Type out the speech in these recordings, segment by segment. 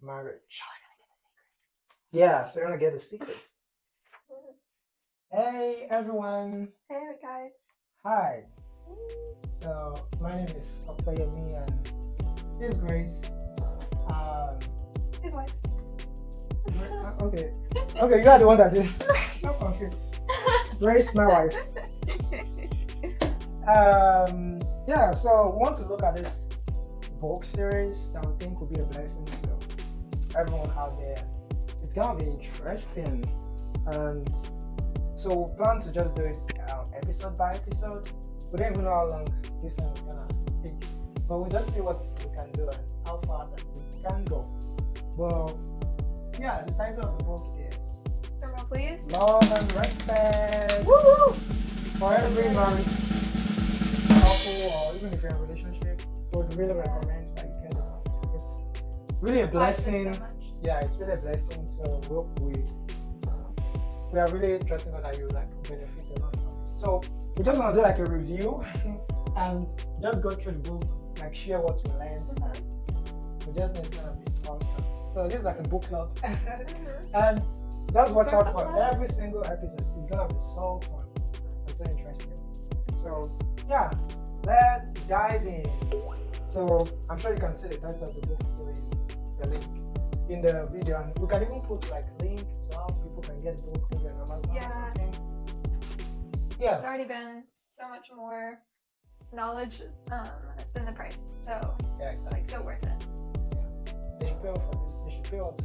Marriage. Yeah, so you're gonna get the secrets. Hey everyone. Hey guys. Hi. So my name is Opeyemi and here's Grace. Um His wife. okay. Okay, you are the one that did. I'm confused. Grace, my wife. Yeah, so we want to look at this book series that we think will be a blessing to everyone out there. It's gonna be interesting, and so we plan to just do it episode by episode. We don't even know how long this one is gonna take, but we'll just see what we can do and how far that we can go. Well, yeah, the title of the book is Drum please. Love and Respect. Woo! For every married couple, or even if you're in a relationship, we would really recommend that you get this one. It's really a blessing. So much. Yeah, it's really a blessing. So we hope we are really trusting God that you like benefit a lot from it. So we just want to do like a review and just go through the book, like share what we learned. And we just know it's gonna be awesome. So this is like a book club, and just watch out for every single episode. It's gonna be so fun and so interesting. So yeah, let's dive in. So I'm sure you can see the title of the book to the link in the video, and we can even put like link to how people can get the book, maybe on Amazon or something. Yeah, It's already been so much more knowledge than the price. So yeah, exactly. like so worth it. Yeah. They should pay for this. They should pay us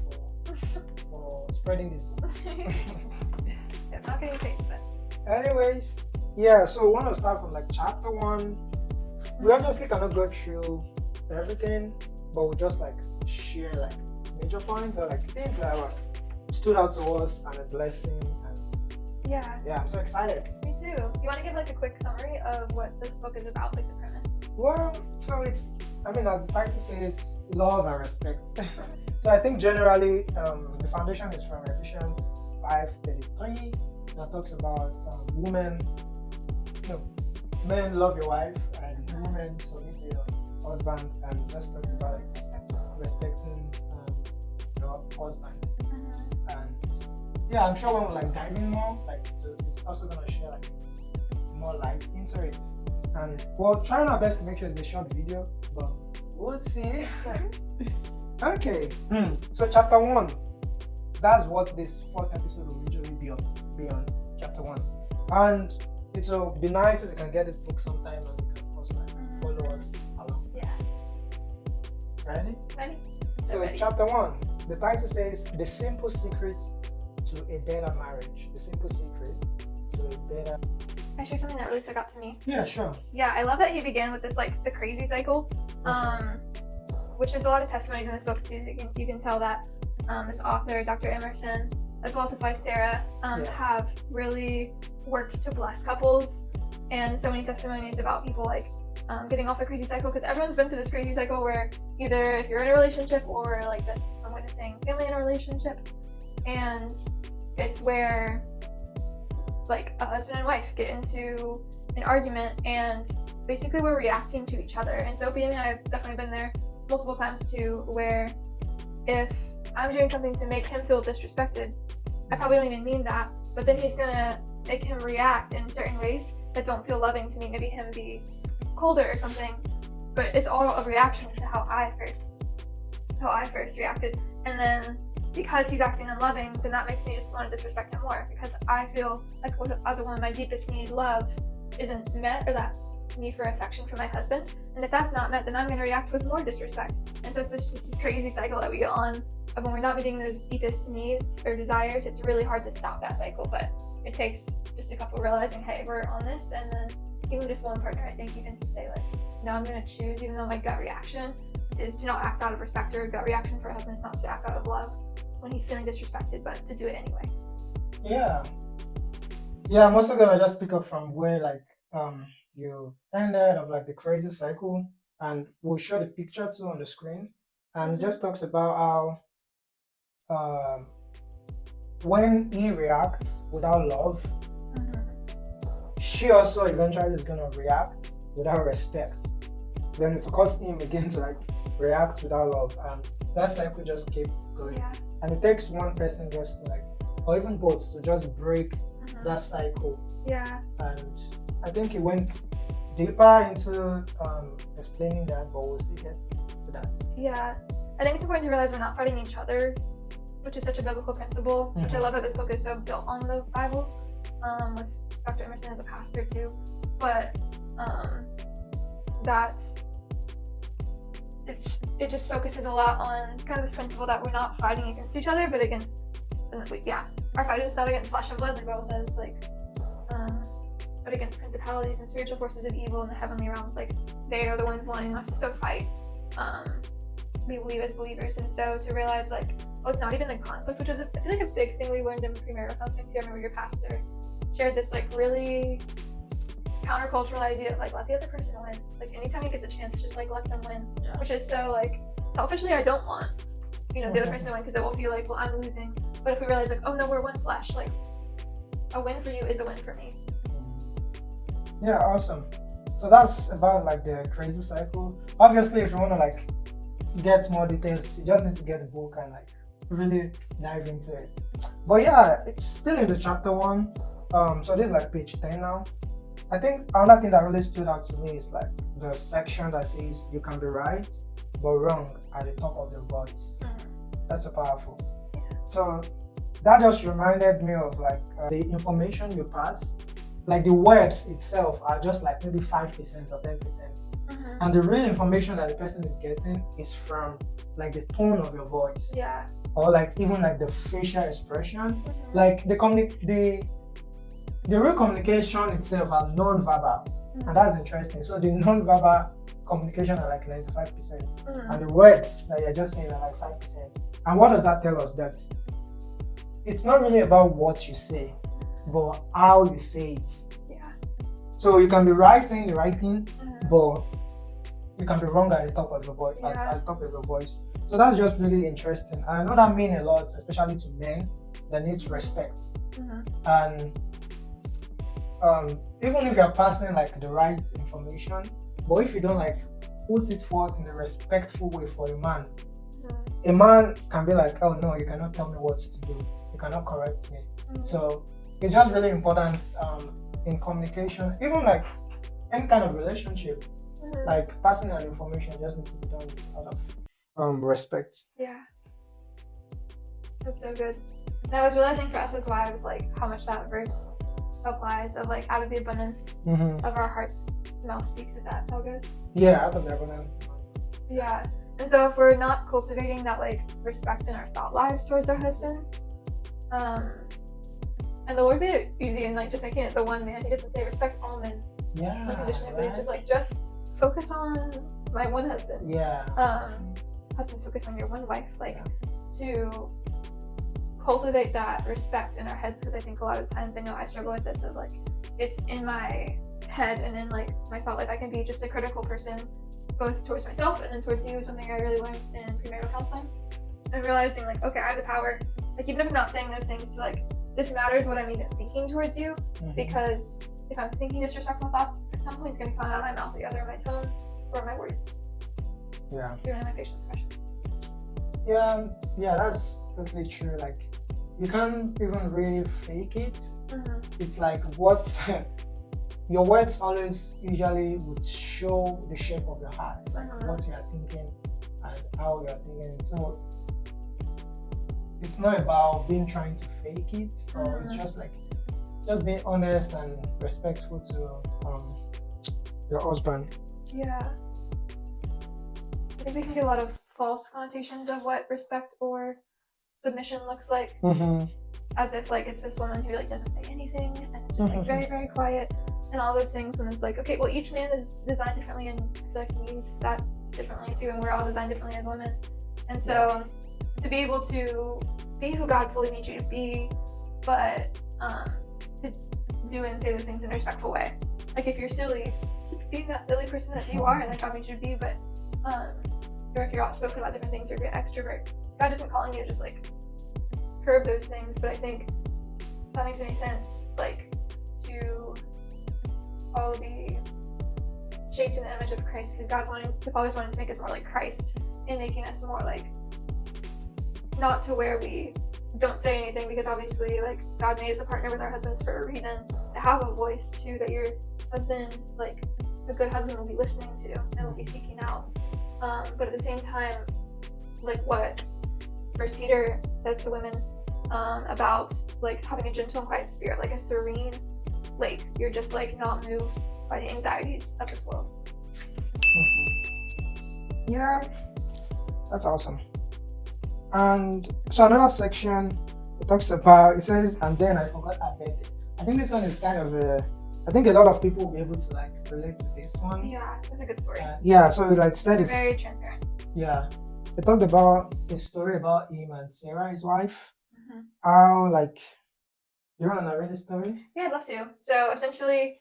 for spreading this book. Yeah, not getting paid, but Anyways, yeah, so we want to start from like chapter 1. We obviously cannot go through everything, but we'll just like share like major points or like things that stood out to us and a blessing. And yeah, I'm so excited. me too. Do you want to give like a quick summary of what this book is about, like the premise? Well, so it's, I mean, as the title says, love and respect. So I think generally the foundation is from Ephesians 5:33 that talks about women, men love your wife and women submit to your husband, and just talking about like respecting your husband. And yeah, I'm sure when we like dive in more, like it's also gonna share like more light into it. And we're trying our best to make sure it's a short video, but we'll see. Okay, so chapter 1, that's what this first episode will usually be on chapter 1. And it will be nice if we can get this book sometime and you can also like follow us along. Yeah. Ready? Ready? So ready. chapter 1, the title says The Simple Secret to a Better Marriage. The Simple Secret to a Better... Can I share something that really stuck out to me? Yeah, sure. Yeah, I love that he began with this like the crazy cycle, which there's a lot of testimonies in this book too. You can tell that this author, Dr. Emerson, as well as his wife Sarah, have really worked to bless couples, and so many testimonies about people like getting off the crazy cycle, because everyone's been through this crazy cycle where either if you're in a relationship or like just from witnessing family in a relationship, and it's where like a husband and wife get into an argument and basically we're reacting to each other. And so Opeyemi and I have definitely been there multiple times too, where if I'm doing something to make him feel disrespected, I probably don't even mean that, but then he's gonna make him react in certain ways that don't feel loving to me, maybe him be colder or something, but it's all a reaction to how I first reacted. And then because he's acting unloving, then that makes me just want to disrespect him more, because I feel like as a woman, my deepest need, love, isn't met, or that need for affection from my husband. And if that's not met, then I'm going to react with more disrespect. And so it's just a crazy cycle that we get on of when we're not meeting those deepest needs or desires. It's really hard to stop that cycle, but it takes just a couple realizing, hey, we're on this, and then even just one partner, I think, even to say like, no, I'm going to choose, even though my gut reaction is to not act out of respect, or gut reaction for a husband is not to act out of love when he's feeling disrespected, but to do it anyway. Yeah, I'm also gonna just pick up from where like you ended of like the crazy cycle, and we'll show the picture too on the screen, and it just talks about how when he reacts without love, she also eventually is gonna react without respect. Then it will cause him again to like react without love, and that cycle just keep going. Yeah. And it takes one person just to like, or even both, to just break that cycle. Yeah. And I think it went deeper into explaining that, but we'll still get to that. Yeah. I think it's important to realize we're not fighting each other, which is such a biblical principle, which I love that this book is so built on the Bible, with Dr. Emerson as a pastor too. But that it just focuses a lot on kind of this principle that we're not fighting against each other, but against, our fight is not against flesh and blood, like the Bible says, like, but against principalities and spiritual forces of evil in the heavenly realms. Like, they are the ones wanting us to fight. We believe as believers, and so to realize like, oh, it's not even the conflict, which was I feel like a big thing we learned in premarital counseling too. I remember your pastor shared this like really countercultural idea of like, let the other person win. Like, anytime you get the chance, just like let them win. Which is so like, selfishly, I don't want the other person to win, because it will feel like, well, I'm losing. But if we realize like, oh no, we're one flesh, like a win for you is a win for me. Yeah, awesome. So that's about like the crazy cycle. Obviously, if you want to like get more details, you just need to get the book and like really dive into it. But yeah, it's still in the chapter 1. So this is like page 10 now. I think another thing that really stood out to me is like the section that says you can be right but wrong at the top of the voice. That's so powerful. So that just reminded me of like the information you pass. Like the words itself are just like maybe 5% or 10%. And the real information that the person is getting is from like the tone of your voice. Yeah. Or like even like the facial expression. Like the real communication itself are non-verbal. And that's interesting. So the non-verbal communication are like 95%. And the words that you're just saying are like 5%. And what does that tell us? That it's not really about what you say, but how you say it. Yeah. So you can be right saying the right thing, but you can be wrong at the top of your voice. At the top of your voice. So that's just really interesting. And I know that means a lot, especially to men, that needs respect. And even if you're passing like the right information, but if you don't like put it forth in a respectful way for a man can be like, oh no, you cannot tell me what to do. You cannot correct me. So it's just really important in communication, even like any kind of relationship, like passing that information just needs to be done with a lot of respect. Yeah. That's so good. And I was realizing for us as well, I was like, how much that verse applies of like, out of the abundance of our hearts, the mouth speaks. Is that how it goes? Yeah, out of the abundance. Yeah. And so if we're not cultivating that like respect in our thought lives towards our husbands, and the Lord made it easy and like just making it the one man. He doesn't say respect all men unconditionally, but it's just like, just focus on my one husband. Husbands, focus on your one wife. Like to cultivate that respect in our heads, because I think a lot of times, I know I struggle with this of like, it's in my head and in like my thought life, I can be just a critical person both towards myself and then towards you. Something I really learned in premarital counseling, and realizing like, okay, I have the power, like even if I'm not saying those things, to like, this matters what I'm even thinking towards you, because if I'm thinking disrespectful thoughts, at some point it's going to come out of my mouth, either in my tone or my words. Even in my facial expressions. That's totally true. Like, you can't even really fake it. It's like what's your words always usually would show the shape of your heart, like what you are thinking and how you are thinking. So it's not about trying to fake it, or it's just like just being honest and respectful to your husband. Yeah. I think we can get a lot of false connotations of what respect or submission looks like, as if like it's this woman who like doesn't say anything and it's just like very, very quiet and all those things, when it's like, okay, well, each man is designed differently, and I feel like he needs that differently too, and we're all designed differently as women. And so to be able to be who God fully made you to be, but to do and say those things in a respectful way. Like if you're silly, being that silly person that you are and that God made you to be, but or if you're outspoken about different things, or if you're an extrovert, God isn't calling you to just like curb those things. But I think if that makes any sense, like to all be shaped in the image of Christ, because the Father's wanting to make us more like Christ. in making us more like not to where we don't say anything, because obviously like God made us a partner with our husbands for a reason, to have a voice too that your husband, like a good husband, will be listening to and will be seeking out. But at the same time, like what First Peter says to women about like having a gentle and quiet spirit, like a serene lake. You're just like not moved by the anxieties of this world. Yeah, that's awesome. And so another section it talks about, it says, and then I forgot our birthday. I think this one is kind of I think a lot of people will be able to like relate to this one. Yeah, it's a good story. Yeah, so like said it's very transparent. Yeah, it talked about a story about him and Sarah, his wife. How like, you want to narrate the story? Yeah, I'd love to. So essentially,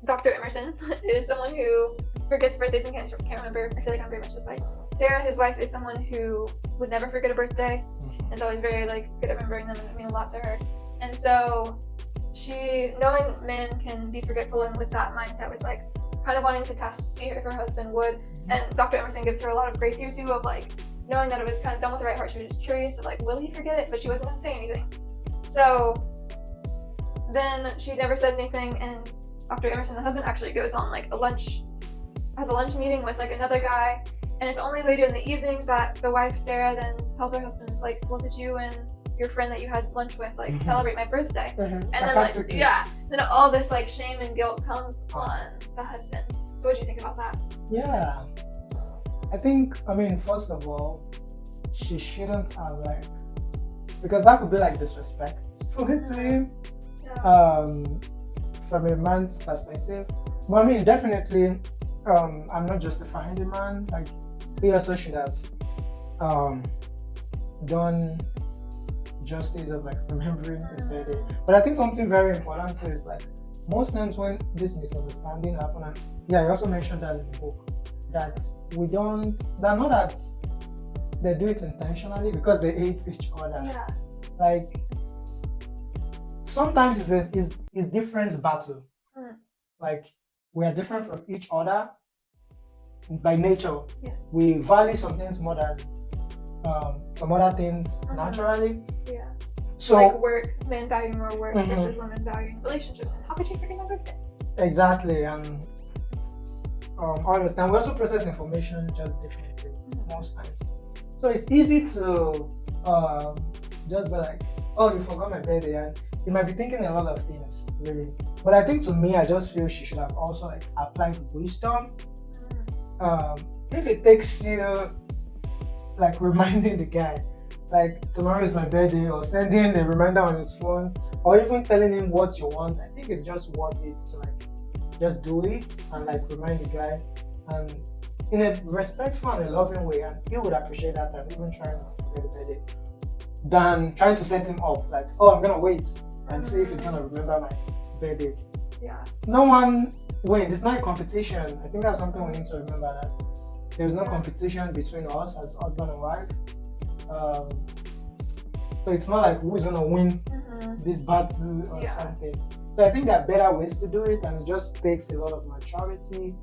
Dr. Emerson is someone who forgets birthdays and can't remember. I feel like I'm very much this way. Sarah, his wife, is someone who would never forget a birthday and is always very like good at remembering them and mean a lot to her. And so she, knowing men can be forgetful, and with that mindset was like kind of wanting to test, see if her husband would. And Dr. Emerson gives her a lot of grace here too, of like knowing that it was kind of done with the right heart. She was just curious of like, will he forget it? But she wasn't going to say anything. So then she never said anything, and Dr. Emerson, the husband, actually goes on like has a lunch meeting with like another guy, and it's only later in the evening that the wife, Sarah, then tells her husband, like, well, did you and your friend that you had lunch with like celebrate my birthday? And then like, then all this like shame and guilt comes on the husband. So what do you think about that? Yeah, I mean, first of all, she shouldn't have like, because that could be like disrespectful to him. From a man's perspective. But I mean, definitely, I'm not justifying the man. Like, he also should have done justice of like remembering his birthday. But I think something very important too is like, most times when this misunderstanding happen, and yeah, I also mentioned that in the book, that they're not that they do it intentionally because they hate each other. Yeah. Like, sometimes it's difference battle. Like, we are different from each other by nature. Yes. We value some things more than some other things naturally. Yeah. So like work, men value more work versus women valuing relationships. And how could you forget my birthday? Exactly, and all this time we also process information just differently most times. So it's easy to just be like, oh, you forgot my birthday, and you might be thinking a lot of things, really. But I think, to me, I just feel she should have also like applied wisdom. If it takes you like reminding the guy, like, tomorrow is my birthday, or sending a reminder on his phone, or even telling him what you want, I think it's just worth it to like just do it and like remind the guy, and in a respectful and a loving way, and he would appreciate that, and even trying to forget the birthday, than trying to set him up like, oh, I'm gonna wait and see if he's gonna remember my birthday. Yeah. No one wins. It's not a competition. I think that's something we need to remember, that there's no competition between us as husband and wife. So it's not like who's gonna win this battle or something. So I think there are better ways to do it, and it just takes a lot of maturity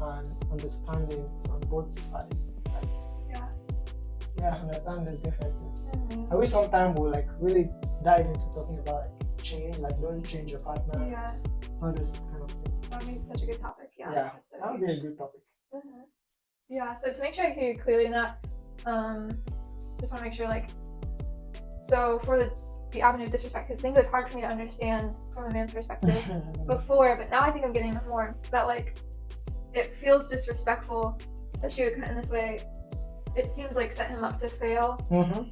and understanding from both sides. Like, understand these differences. I wish sometime we'll like really dive into talking about like change, like don't change your partner. Yes. All this kind of thing. That would be such a good topic. Yeah. That would be a good topic. Yeah. So to make sure I hear you clearly in that, just want to make sure, like, so for the avenue of disrespect, because I think it's hard for me to understand from a man's perspective before, but now I think I'm getting more that like it feels disrespectful that she would cut in this way. It seems like set him up to fail,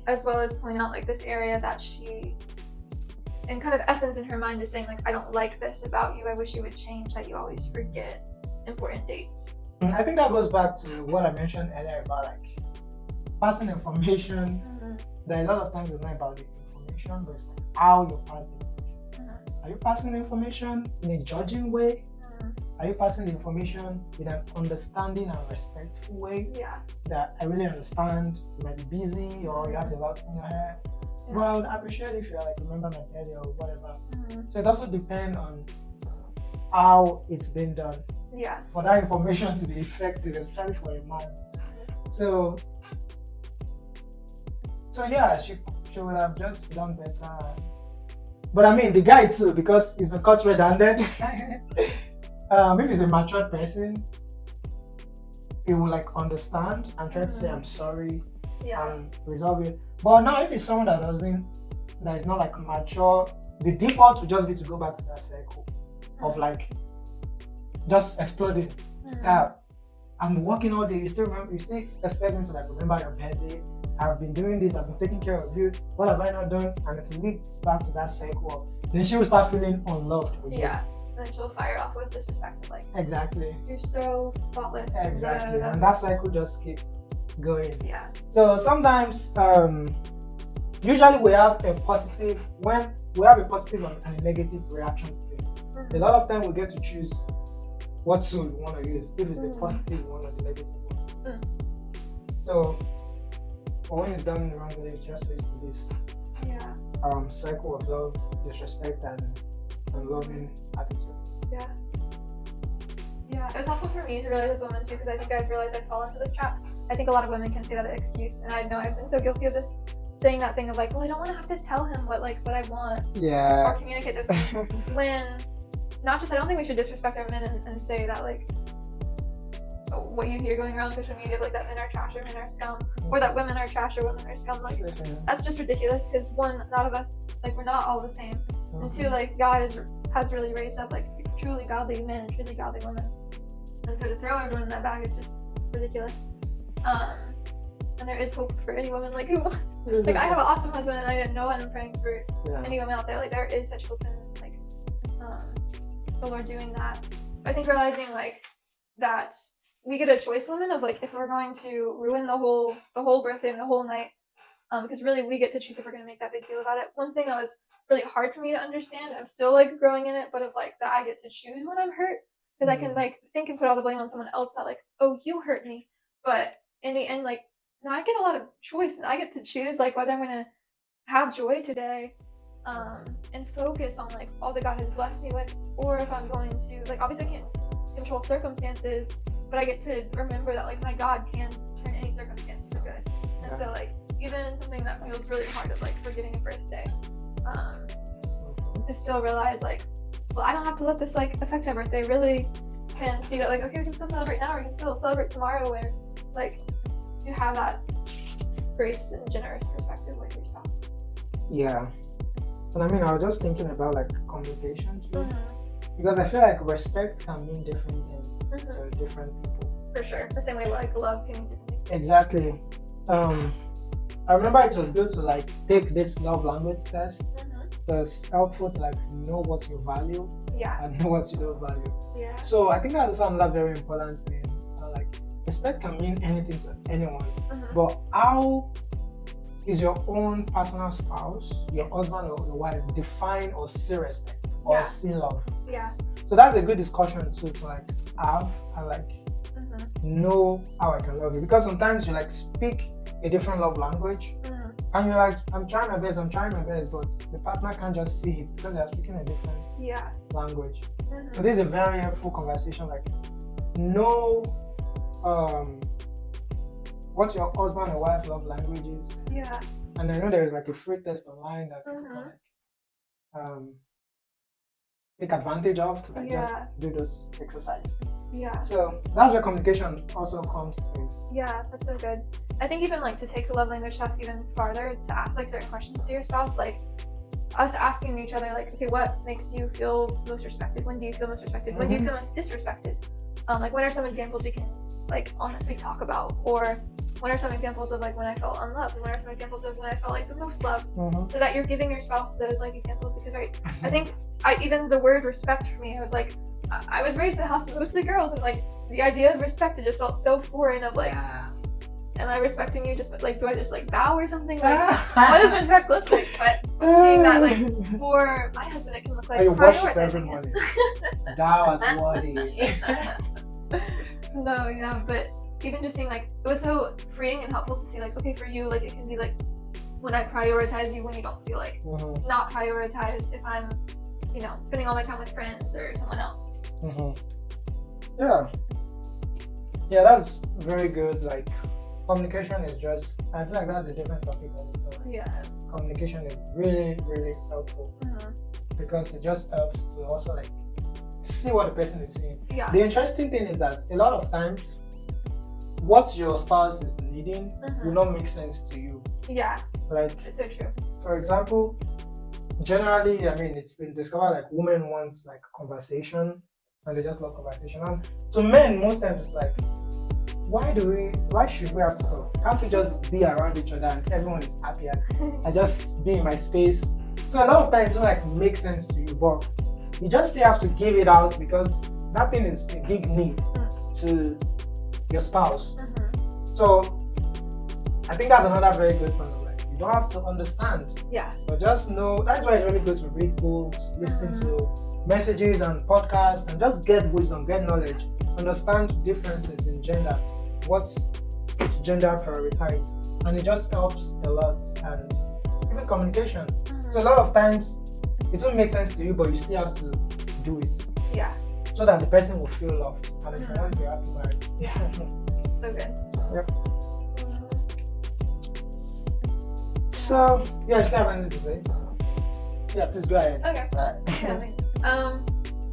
as well as point out like this area that she, in kind of essence in her mind, is saying like, I don't like this about you. I wish you would change, that you always forget important dates. I think that goes back to what I mentioned earlier about like passing information. That a lot of times it's not about the information, but it's like how you pass the information. Are you passing the information in a judging way? Are you passing the information in an understanding and respectful way? Yeah. That I really understand, you might be busy or you have a lot in your head. Well, I appreciate if you like remember my birthday or whatever. So it also depends on how it's been done. Yeah. For that information to be effective, especially for a man. So yeah, she would have just done better. But I mean, the guy too, because he's been caught red-handed. If he's a mature person, he will like understand and try to say I'm sorry and resolve it. But now, if it's someone that is not like mature, the default would just be to go back to that cycle of like just exploding. I'm working all day. You still expect me to like remember your birthday. I've been doing this. I've been taking care of you. What have I not done? And it will lead back to that cycle. Then she will start feeling unloved. Yeah. And then she'll fire off with disrespect. Like, exactly. You're so thoughtless. Exactly. And that cycle just keeps going. Yeah. So sometimes, usually we have a positive and a negative reaction to things. A lot of time we get to choose what tool we want to use, if it's the positive one or the negative one. So, when it's done in the wrong way, it just leads to this cycle of love, disrespect, and loving attitude. Yeah. Yeah, it was helpful for me to realize as a woman too, because I think I've realized I'd fallen into this trap. I think a lot of women can see that excuse, and I know I've been so guilty of this, saying that thing of like, well, I don't want to have to tell him what I want, or communicate those things. When not just, I don't think we should disrespect our men and say that like what you hear going around social media, like that men are trash or men are scum, or that women are trash or women are scum. Like that's just ridiculous, because one, none of us, like we're not all the same, and two, like God has really raised up like truly godly men and truly godly women, and so to throw everyone in that bag is just ridiculous. And there is hope for any woman like who like I have an awesome husband, and I didn't know, and I'm praying for any woman out there. Like there is such hope in like the Lord doing that. I think realizing like that we get a choice, woman, of like if we're going to ruin the whole birthday, the whole night, because really we get to choose if we're going to make that big deal about it. One thing that was really hard for me to understand, I'm still like growing in it, but of like that I get to choose when I'm hurt, because I can like think and put all the blame on someone else, that like, oh, you hurt me, but in the end, like now I get a lot of choice, and I get to choose like whether I'm going to have joy today, and focus on like all that God has blessed me with, or if I'm going to like, obviously I can't control circumstances, but I get to remember that like my God can turn any circumstance for good. And so like even in something that feels really hard, of like forgetting a birthday, to still realize like, well, I don't have to let this like affect my birthday. Really can see that like, okay, we can still celebrate now, or we can still celebrate tomorrow, where like you have that grace and generous perspective with your spouse. Yeah. And I mean, I was just thinking about like communication too, because I feel like respect can mean different things to different people. For sure. The same way like love can mean different things. Exactly. I remember it was good to like take this love language test. So it's helpful to like know what you value and know what you don't value. Yeah. So I think that's another very important thing. Like respect can mean anything to anyone, but how is your own personal spouse, your husband or your wife, define or see respect or see love? Yeah. So that's a good discussion too, to like have and like know how I can love you, because sometimes you like speak a different love language, and you're like, I'm trying my best, but the partner can't just see it because they're speaking a different language. So this is a very helpful conversation, like know what your husband and wife love language is. Yeah. And I know there is like a free test online that people can like take advantage of to like just do this exercise. Yeah. So that's where communication also comes in. Yeah, that's so good. I think even like to take the love language test even farther, to ask like certain questions to your spouse, like us asking each other like, okay, what makes you feel most respected? When do you feel most respected? When do you feel most disrespected? Like what are some examples we can like honestly talk about? Or what are some examples of like when I felt unloved? And what are some exampals of when I felt like the most loved? So that you're giving your spouse those like examples, because I think even the word respect for me, I was like, I was raised in a house with mostly girls, and like the idea of respect, it just felt so foreign, of like, am I respecting you? Just like, do I just like bow or something? Like, what does respect look like? But seeing that like for my husband, it can look like you worship everybody. Thou art worthy. No, yeah, but even just seeing like, it was so freeing and helpful to see like, okay, for you, like it can be like when I prioritize you when you don't feel like not prioritized, if I'm, you know, spending all my time with friends or someone else. Yeah. Yeah, that's very good. Like communication is just, I feel like that's a different topic on its own. Yeah. Communication is really, really helpful because it just helps to also like see what the person is saying. Yeah. The interesting thing is that a lot of times what your spouse is needing will not make sense to you. Yeah. Like, It's so true. for example, generally, I mean, it's been discovered like women want like conversation and they just love conversation. And to men, most times it's like, why should we have to talk? Can't we just be around each other and everyone is happy and I just be in my space? So a lot of times it won't like make sense to you, but you just still have to give it out because that thing is a big need to your spouse. So I think that's another very good point. Like, you don't have to understand. Yeah. But just know that's why it's really good to read books, listen to messages and podcasts, and just get wisdom, get knowledge, understand differences in gender, what each gender prioritizes, and it just helps a lot. And even communication. So a lot of times it won't make sense to you, but you still have to do it. Yeah. So that the person will feel loved, and if you want to happy marriage. Yeah. So good. Yep. So yeah, I still have anything to say. Yeah, please go ahead. Okay. Yeah, thanks.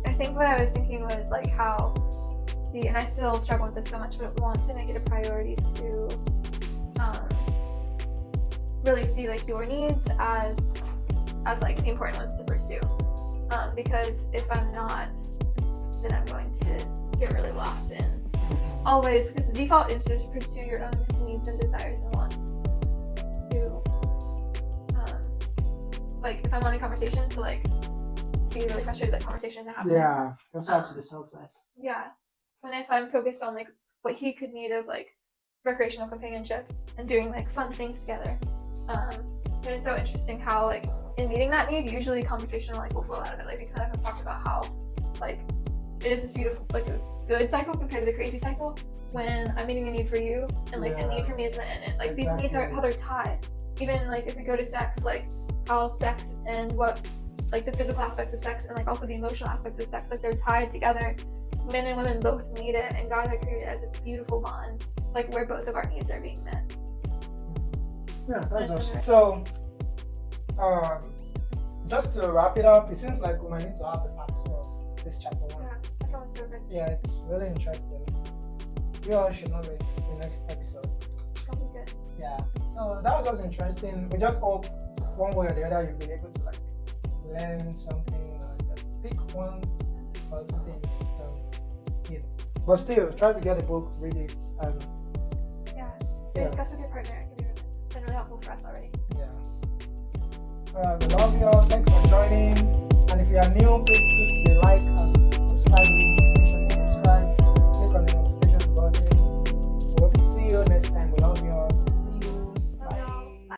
I think what I was thinking was like how and I still struggle with this so much, but want to make it a priority to really see like your needs as like the important ones to pursue. Because if I'm not, then I'm going to get really lost in always, because the default is to pursue your own needs and desires and wants. To like if I'm on a conversation to like be really frustrated that conversation isn't happening. Yeah, you also have to be selfless. Yeah. And if I'm focused on like what he could need of like recreational companionship and doing like fun things together. And it's so interesting how like in meeting that need, usually conversation like will flow out of it. Like we kind of have talked about how like it is this beautiful like a good cycle compared to the crazy cycle when I'm meeting a need for you and like a need for me is met, and like these needs are how they're tied. Even like if we go to sex, like how sex and what like the physical aspects of sex and like also the emotional aspects of sex, like they're tied together. Men and women both need it, and God had created it as this beautiful bond, like where both of our needs are being met. Yeah, that's awesome. So, just to wrap it up, it seems like we might need to have a part 2 of this chapter 1. Yeah, that one's so good. Yeah, it's really interesting. You all should know this the next episode. That'll be good. Yeah, so that was just interesting. We just hope one way or the other you've been able to like learn something or just pick one or two things from it. But still, try to get a book, read it, and discuss with your partner. It can be really helpful for us already. Yeah. We love you all. Thanks for joining. And if you are new, please hit the like and